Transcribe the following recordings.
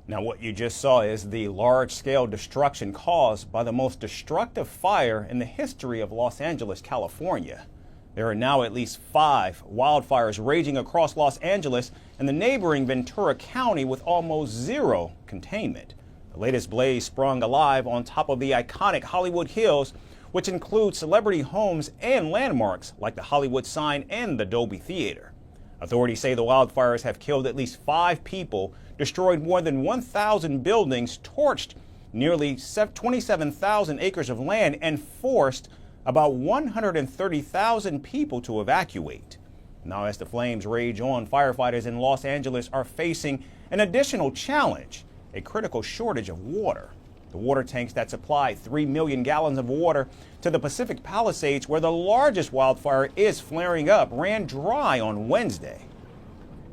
Now, what you just saw is the large-scale destruction caused by the most destructive fire in the history of Los Angeles, California. There are now at least 5 wildfires raging across Los Angeles and the neighboring Ventura County with almost zero containment. The latest blaze sprung alive on top of the iconic Hollywood Hills, which includes celebrity homes and landmarks like the Hollywood sign and the Dolby Theater. Authorities say the wildfires have killed at least 5 people, destroyed more than 1,000 buildings, torched nearly 27,000 acres of land, and forced about 130,000 people to evacuate. Now, as the flames rage on, firefighters in Los Angeles are facing an additional challenge: a critical shortage of water. The water tanks that supply 3 million gallons of water to the Pacific Palisades, where the largest wildfire is flaring up, ran dry on Wednesday.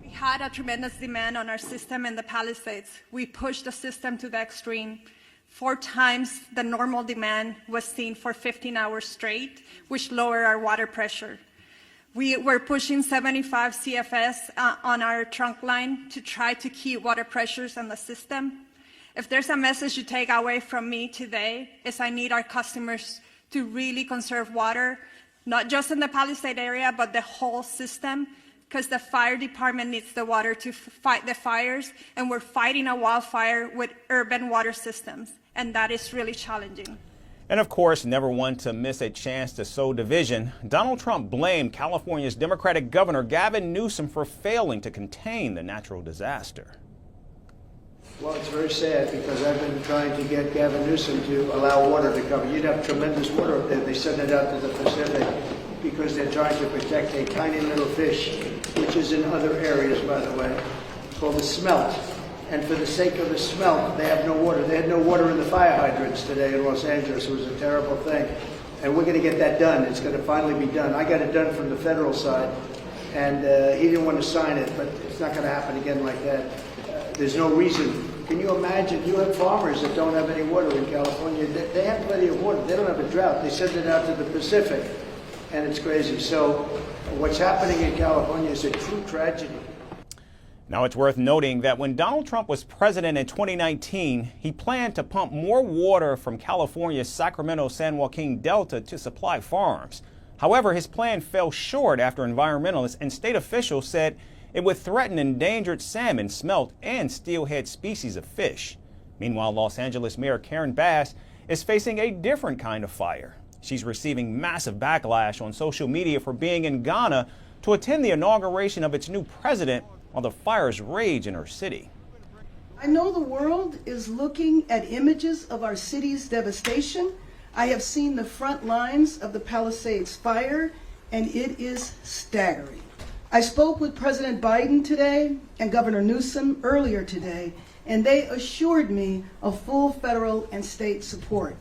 We had a tremendous demand on our system in the Palisades. We pushed the system to the extreme. 4 times the normal demand was seen for 15 hours straight, which lowered our water pressure. We were pushing 75 CFS on our trunk line to try to keep water pressures in the system. If there's a message you take away from me today, is I need our customers to really conserve water, not just in the Palisade area, but the whole system, because the fire department needs the water to fight the fires, and we're fighting a wildfire with urban water systems, and that is really challenging. And of course, never one to miss a chance to sow division. Donald Trump blamed California's Democratic Governor Gavin Newsom for failing to contain the natural disaster. Well, it's very sad because I've been trying to get Gavin Newsom to allow water to come. You'd have tremendous water up there. They send it out to the Pacific because they're trying to protect a tiny little fish, which is in other areas, by the way, called the smelt. And for the sake of the smelt, they have no water. They had no water in the fire hydrants today in Los Angeles. It was a terrible thing. And we're going to get that done. It's going to finally be done. I got it done from the federal side, and he didn't want to sign it, but it's not going to happen again like that. There's no reason. Can you imagine? You have farmers that don't have any water in California. They have plenty of water. They don't have a drought. They send it out to the Pacific, and it's crazy. So what's happening in California is a true tragedy. Now, it's worth noting that when Donald Trump was president in 2019, he planned to pump more water from California's Sacramento-San Joaquin Delta to supply farms. However, his plan fell short after environmentalists and state officials said it would threaten endangered salmon, smelt, and steelhead species of fish. Meanwhile, Los Angeles Mayor Karen Bass is facing a different kind of fire. She's receiving massive backlash on social media for being in Ghana to attend the inauguration of its new president while the fires rage in her city. I know the world is looking at images of our city's devastation. I have seen the front lines of the Palisades fire, and it is staggering. I spoke with President Biden today and Governor Newsom earlier today, and they assured me of full federal and state support.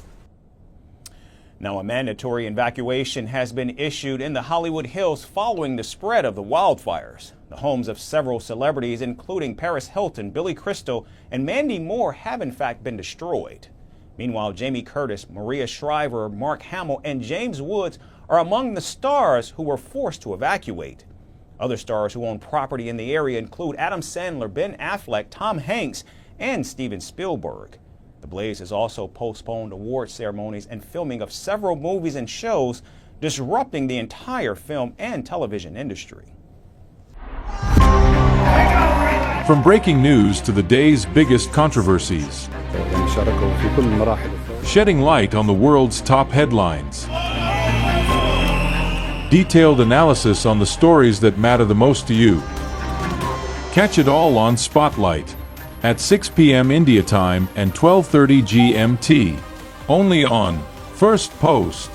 Now, a mandatory evacuation has been issued in the Hollywood Hills following the spread of the wildfires. The homes of several celebrities, including Paris Hilton, Billy Crystal, and Mandy Moore, have in fact been destroyed. Meanwhile, Jamie Curtis, Maria Shriver, Mark Hamill, and James Woods are among the stars who were forced to evacuate. Other stars who own property in the area include Adam Sandler, Ben Affleck, Tom Hanks, and Steven Spielberg. The blaze has also postponed award ceremonies and filming of several movies and shows, disrupting the entire film and television industry. From breaking news to the day's biggest controversies, shedding light on the world's top headlines, detailed analysis on the stories that matter the most to you. Catch it all on Spotlight at 6 p.m. India time and 12:30 GMT, only on First Post.